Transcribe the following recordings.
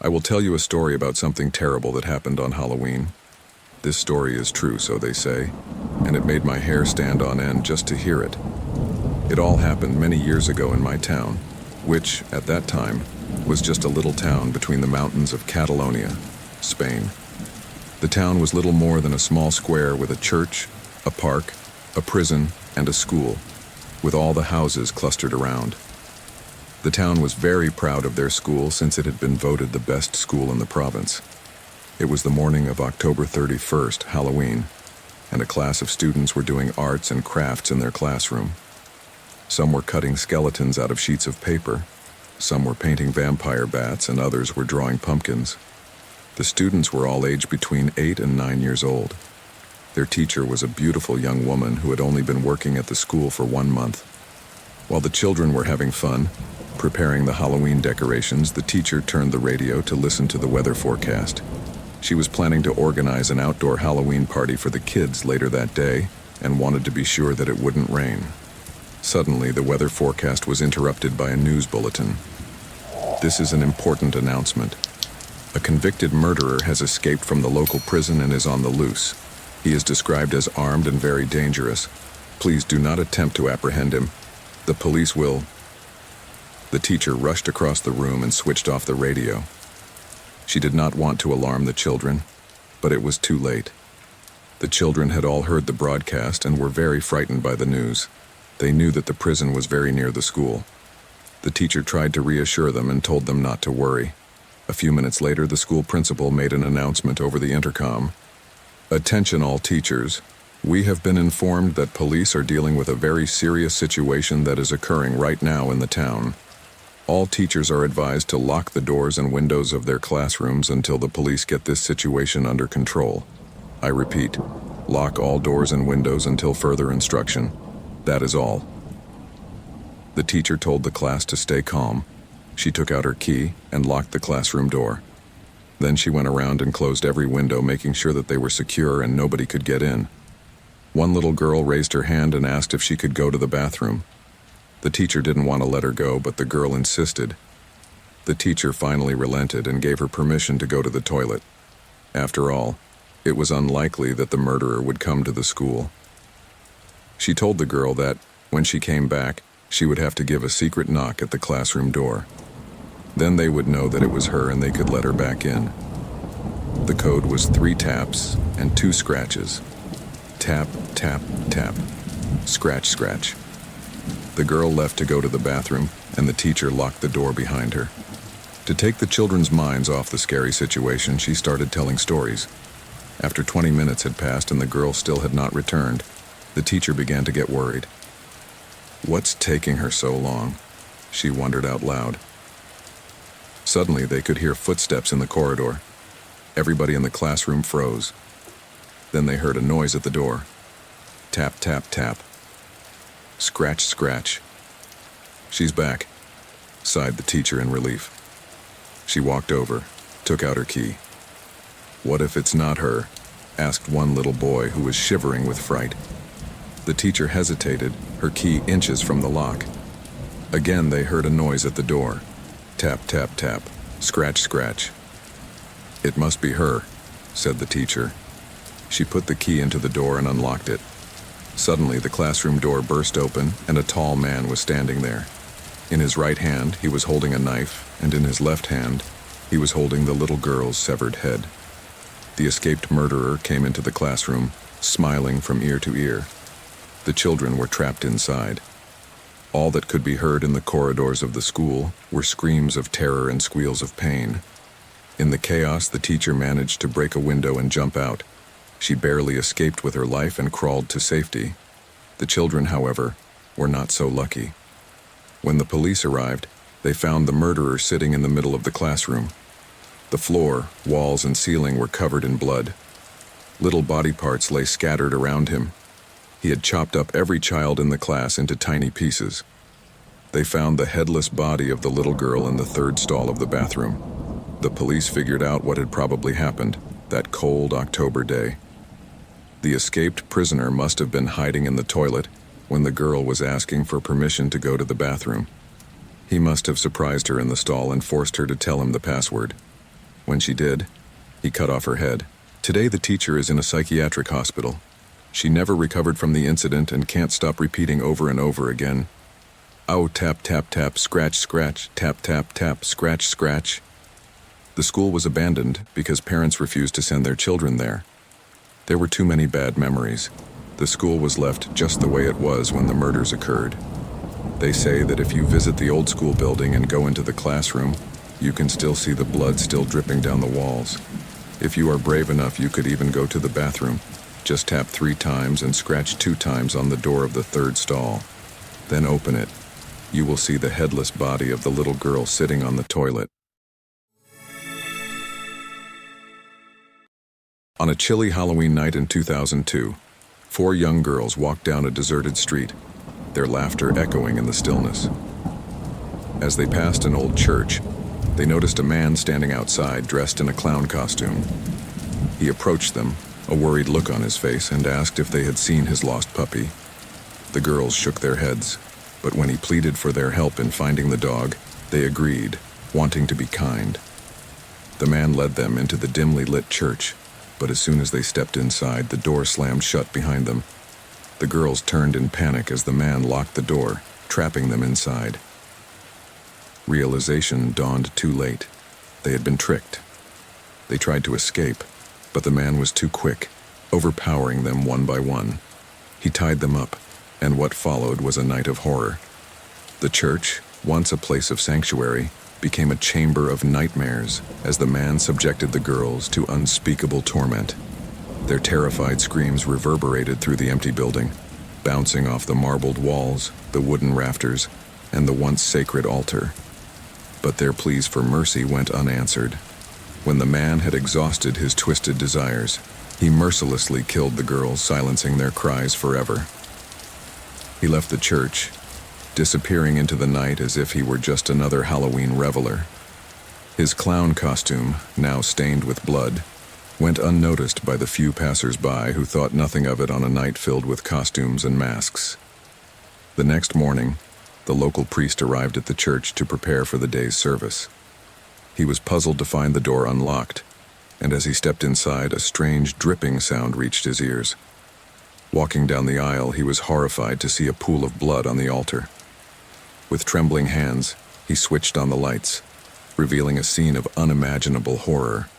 I will tell you a story about something terrible that happened on Halloween. This story is true, so they say, and it made my hair stand on end just to hear it. It all happened many years ago in my town, which, at that time, was just a little town between the mountains of Catalonia, Spain. The town was little more than a small square with a church, a park, a prison, and a school, with all the houses clustered around. The town was very proud of their school since it had been voted the best school in the province. It was the morning of October 31st, Halloween, and a class of students were doing arts and crafts in their classroom. Some were cutting skeletons out of sheets of paper, some were painting vampire bats, and others were drawing pumpkins. The students were all aged between 8 and 9 years old. Their teacher was a beautiful young woman who had only been working at the school for 1 month. While the children were having fun, preparing the Halloween decorations, the teacher turned the radio to listen to the weather forecast. She was planning to organize an outdoor Halloween party for the kids later that day and wanted to be sure that it wouldn't rain. Suddenly, the weather forecast was interrupted by a news bulletin. This is an important announcement. A convicted murderer has escaped from the local prison and is on the loose. He is described as armed and very dangerous. Please do not attempt to apprehend him. The police will... The teacher rushed across the room and switched off the radio. She did not want to alarm the children, but it was too late. The children had all heard the broadcast and were very frightened by the news. They knew that the prison was very near the school. The teacher tried to reassure them and told them not to worry. A few minutes later, the school principal made an announcement over the intercom. Attention all teachers. We have been informed that police are dealing with a very serious situation that is occurring right now in the town. All teachers are advised to lock the doors and windows of their classrooms until the police get this situation under control. I repeat, lock all doors and windows until further instruction. That is all. The teacher told the class to stay calm. She took out her key and locked the classroom door. Then she went around and closed every window, making sure that they were secure and nobody could get in. One little girl raised her hand and asked if she could go to the bathroom. The teacher didn't want to let her go, but the girl insisted. The teacher finally relented and gave her permission to go to the toilet. After all, it was unlikely that the murderer would come to the school. She told the girl that, when she came back, she would have to give a secret knock at the classroom door. Then they would know that it was her and they could let her back in. The code was 3 taps and 2 scratches. Tap, tap, tap. Scratch, scratch. The girl left to go to the bathroom, and the teacher locked the door behind her. To take the children's minds off the scary situation, she started telling stories. After 20 minutes had passed and the girl still had not returned, the teacher began to get worried. What's taking her so long? She wondered out loud. Suddenly, they could hear footsteps in the corridor. Everybody in the classroom froze. Then they heard a noise at the door. Tap, tap, tap. Scratch, scratch. She's back, sighed the teacher in relief. She walked over, took out her key. What if it's not her? Asked one little boy who was shivering with fright. The teacher hesitated, her key inches from the lock. Again they heard a noise at the door. Tap, tap, tap. Scratch, scratch. It must be her, said the teacher. She put the key into the door and unlocked it. Suddenly, the classroom door burst open, and a tall man was standing there. In his right hand, he was holding a knife, and in his left hand, he was holding the little girl's severed head. The escaped murderer came into the classroom, smiling from ear to ear. The children were trapped inside. All that could be heard in the corridors of the school were screams of terror and squeals of pain. In the chaos, the teacher managed to break a window and jump out. She barely escaped with her life and crawled to safety. The children, however, were not so lucky. When the police arrived, they found the murderer sitting in the middle of the classroom. The floor, walls, and ceiling were covered in blood. Little body parts lay scattered around him. He had chopped up every child in the class into tiny pieces. They found the headless body of the little girl in the 3rd stall of the bathroom. The police figured out what had probably happened that cold October day. The escaped prisoner must have been hiding in the toilet when the girl was asking for permission to go to the bathroom. He must have surprised her in the stall and forced her to tell him the password. When she did, he cut off her head. Today the teacher is in a psychiatric hospital. She never recovered from the incident and can't stop repeating over and over again, "Ow, tap, tap, tap, scratch, scratch, tap, tap, tap, scratch, scratch." The school was abandoned because parents refused to send their children there. There were too many bad memories. The school was left just the way it was when the murders occurred. They say that if you visit the old school building and go into the classroom, you can still see the blood still dripping down the walls. If you are brave enough, you could even go to the bathroom. Just tap 3 times and scratch 2 times on the door of the 3rd stall. Then open it. You will see the headless body of the little girl sitting on the toilet. On a chilly Halloween night in 2002, 4 young girls walked down a deserted street, their laughter echoing in the stillness. As they passed an old church, they noticed a man standing outside dressed in a clown costume. He approached them, a worried look on his face, and asked if they had seen his lost puppy. The girls shook their heads, but when he pleaded for their help in finding the dog, they agreed, wanting to be kind. The man led them into the dimly lit church, but as soon as they stepped inside, the door slammed shut behind them. The girls turned in panic as the man locked the door, trapping them inside. Realization dawned too late. They had been tricked. They tried to escape, but the man was too quick, overpowering them one by one. He tied them up, and what followed was a night of horror. The church, once a place of sanctuary, became a chamber of nightmares as the man subjected the girls to unspeakable torment. Their terrified screams reverberated through the empty building, bouncing off the marbled walls, the wooden rafters, and the once sacred altar. But their pleas for mercy went unanswered. When the man had exhausted his twisted desires, he mercilessly killed the girls, silencing their cries forever. He left the church, disappearing into the night as if he were just another Halloween reveler. His clown costume, now stained with blood, went unnoticed by the few passers-by who thought nothing of it on a night filled with costumes and masks. The next morning, the local priest arrived at the church to prepare for the day's service. He was puzzled to find the door unlocked, and as he stepped inside, a strange dripping sound reached his ears. Walking down the aisle, he was horrified to see a pool of blood on the altar. With trembling hands, he switched on the lights, revealing a scene of unimaginable horror.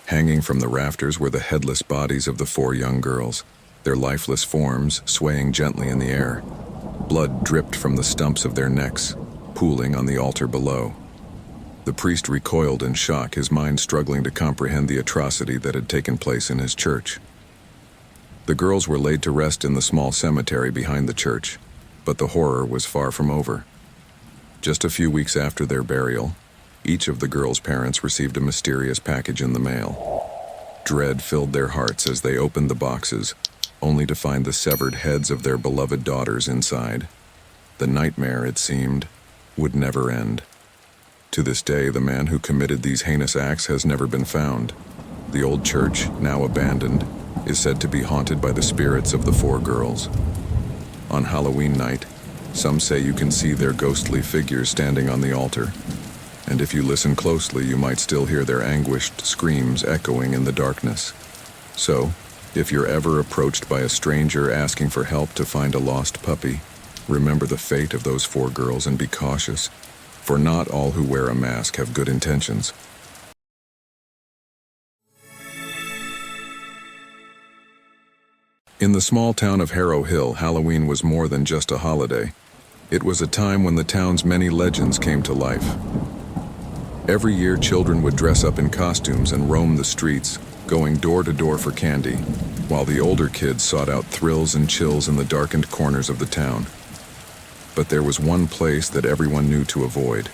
Hanging from the rafters were the headless bodies of the 4 young girls, their lifeless forms swaying gently in the air. Blood dripped from the stumps of their necks, pooling on the altar below. The priest recoiled in shock, his mind struggling to comprehend the atrocity that had taken place in his church. The girls were laid to rest in the small cemetery behind the church, but the horror was far from over. Just a few weeks after their burial, each of the girls' parents received a mysterious package in the mail. Dread filled their hearts as they opened the boxes, only to find the severed heads of their beloved daughters inside. The nightmare, it seemed, would never end. To this day, the man who committed these heinous acts has never been found. The old church, now abandoned, is said to be haunted by the spirits of the 4 girls. On Halloween night, some say you can see their ghostly figures standing on the altar. And if you listen closely, you might still hear their anguished screams echoing in the darkness. So, if you're ever approached by a stranger asking for help to find a lost puppy, remember the fate of those 4 girls and be cautious, for not all who wear a mask have good intentions. In the small town of Harrow Hill, Halloween was more than just a holiday. It was a time when the town's many legends came to life. Every year, children would dress up in costumes and roam the streets, going door to door for candy, while the older kids sought out thrills and chills in the darkened corners of the town. But there was one place that everyone knew to avoid: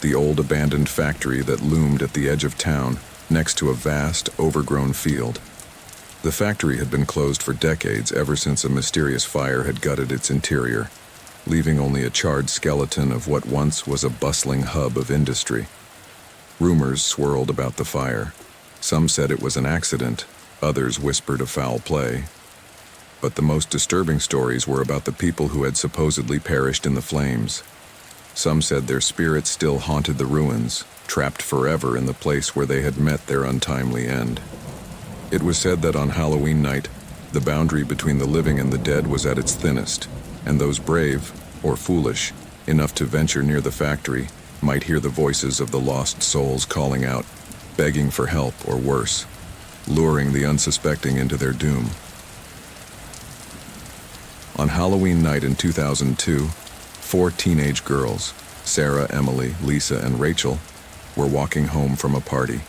the old abandoned factory that loomed at the edge of town, next to a vast, overgrown field. The factory had been closed for decades, ever since a mysterious fire had gutted its interior, leaving only a charred skeleton of what once was a bustling hub of industry. Rumors swirled about the fire. Some said it was an accident, others whispered of foul play. But the most disturbing stories were about the people who had supposedly perished in the flames. Some said their spirits still haunted the ruins, trapped forever in the place where they had met their untimely end. It was said that on Halloween night, the boundary between the living and the dead was at its thinnest, and those brave, or foolish, enough to venture near the factory might hear the voices of the lost souls calling out, begging for help or worse, luring the unsuspecting into their doom. On Halloween night in 2002, 4 teenage girls, Sarah, Emily, Lisa, and Rachel, were walking home from a party.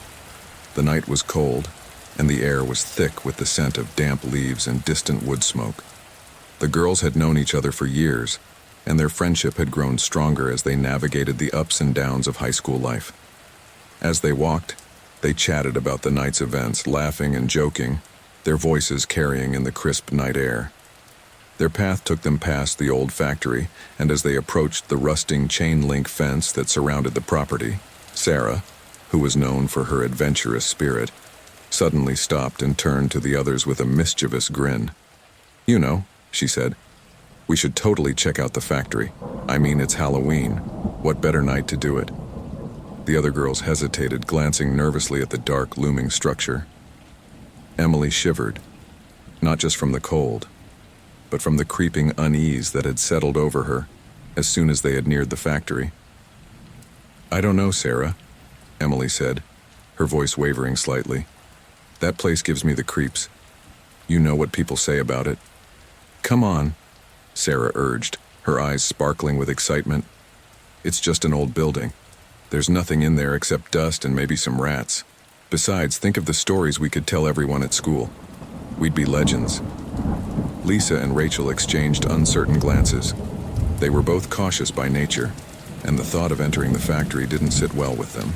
The night was cold, and the air was thick with the scent of damp leaves and distant wood smoke. The girls had known each other for years, and their friendship had grown stronger as they navigated the ups and downs of high school life. As they walked, they chatted about the night's events, laughing and joking, their voices carrying in the crisp night air. Their path took them past the old factory, and as they approached the rusting chain-link fence that surrounded the property, Sarah, who was known for her adventurous spirit, suddenly stopped and turned to the others with a mischievous grin. "You know," she said, "we should totally check out the factory. I mean, it's Halloween. What better night to do it?" The other girls hesitated, glancing nervously at the dark, looming structure. Emily shivered, not just from the cold, but from the creeping unease that had settled over her as soon as they had neared the factory. "I don't know, Sarah," Emily said, her voice wavering slightly. "That place gives me the creeps. You know what people say about it." "Come on," Sarah urged, her eyes sparkling with excitement. "It's just an old building. There's nothing in there except dust and maybe some rats. Besides, think of the stories we could tell everyone at school. We'd be legends." Lisa and Rachel exchanged uncertain glances. They were both cautious by nature, and the thought of entering the factory didn't sit well with them.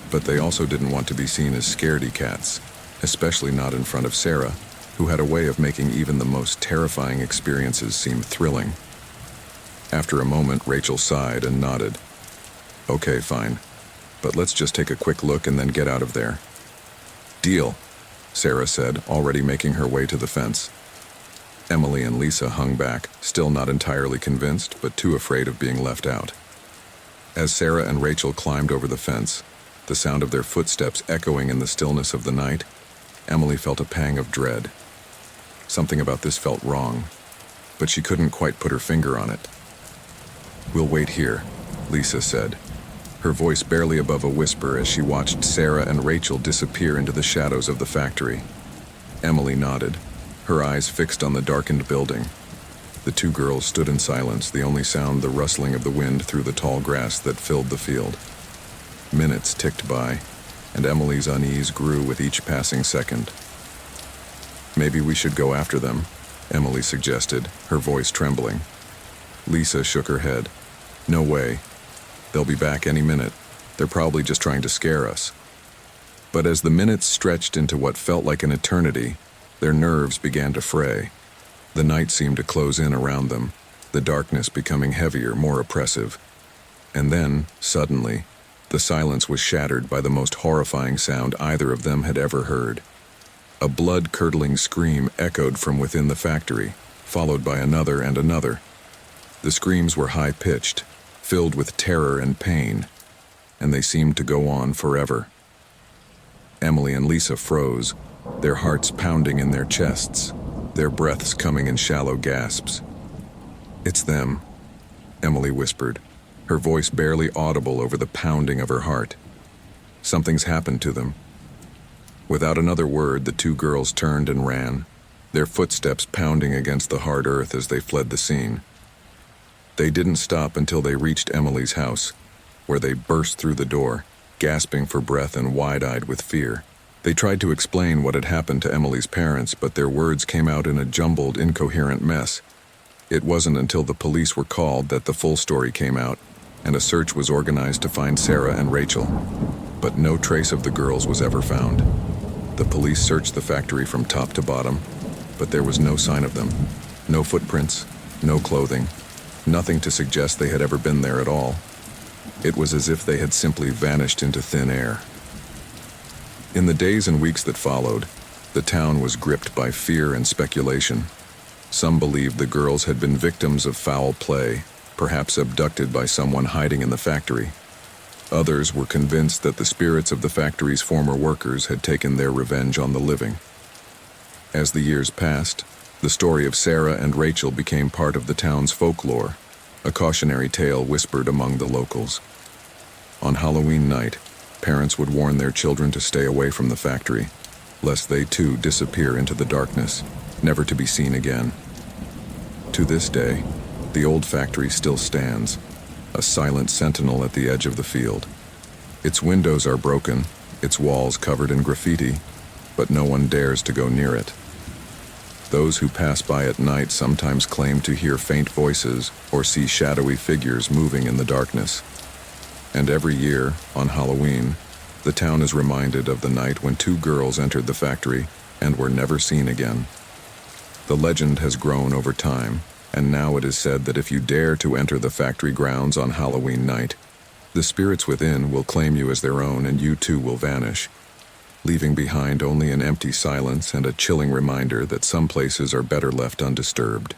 But they also didn't want to be seen as scaredy cats, especially not in front of Sarah, who had a way of making even the most terrifying experiences seem thrilling. After a moment, Rachel sighed and nodded. "Okay, fine. But let's just take a quick look and then get out of there." "Deal," Sarah said, already making her way to the fence. Emily and Lisa hung back, still not entirely convinced, but too afraid of being left out. As Sarah and Rachel climbed over the fence, the sound of their footsteps echoing in the stillness of the night, Emily felt a pang of dread. Something about this felt wrong, but she couldn't quite put her finger on it. "We'll wait here," Lisa said, her voice barely above a whisper as she watched Sarah and Rachel disappear into the shadows of the factory. Emily nodded, her eyes fixed on the darkened building. The 2 girls stood in silence, the only sound the rustling of the wind through the tall grass that filled the field. Minutes ticked by, and Emily's unease grew with each passing second. "Maybe we should go after them," Emily suggested, her voice trembling. Lisa shook her head. "No way. They'll be back any minute. They're probably just trying to scare us." But as the minutes stretched into what felt like an eternity, their nerves began to fray. The night seemed to close in around them, the darkness becoming heavier, more oppressive. And then, suddenly, the silence was shattered by the most horrifying sound either of them had ever heard. A blood-curdling scream echoed from within the factory, followed by another and another. The screams were high-pitched, filled with terror and pain, and they seemed to go on forever. Emily and Lisa froze, their hearts pounding in their chests, their breaths coming in shallow gasps. "It's them," Emily whispered, her voice barely audible over the pounding of her heart. "Something's happened to them." Without another word, the 2 girls turned and ran, their footsteps pounding against the hard earth as they fled the scene. They didn't stop until they reached Emily's house, where they burst through the door, gasping for breath and wide-eyed with fear. They tried to explain what had happened to Emily's parents, but their words came out in a jumbled, incoherent mess. It wasn't until the police were called that the full story came out, and a search was organized to find Sarah and Rachel. But no trace of the girls was ever found. The police searched the factory from top to bottom, but there was no sign of them. No footprints, no clothing, nothing to suggest they had ever been there at all. It was as if they had simply vanished into thin air. In the days and weeks that followed, the town was gripped by fear and speculation. Some believed the girls had been victims of foul play, perhaps abducted by someone hiding in the factory. Others were convinced that the spirits of the factory's former workers had taken their revenge on the living. As the years passed, the story of Sarah and Rachel became part of the town's folklore, a cautionary tale whispered among the locals. On Halloween night, parents would warn their children to stay away from the factory, lest they too disappear into the darkness, never to be seen again. To this day, the old factory still stands, a silent sentinel at the edge of the field. Its windows are broken, its walls covered in graffiti, but no one dares to go near it. Those who pass by at night sometimes claim to hear faint voices or see shadowy figures moving in the darkness. And every year, on Halloween, the town is reminded of the night when two girls entered the factory and were never seen again. The legend has grown over time, and now it is said that if you dare to enter the factory grounds on Halloween night, the spirits within will claim you as their own and you too will vanish, leaving behind only an empty silence and a chilling reminder that some places are better left undisturbed.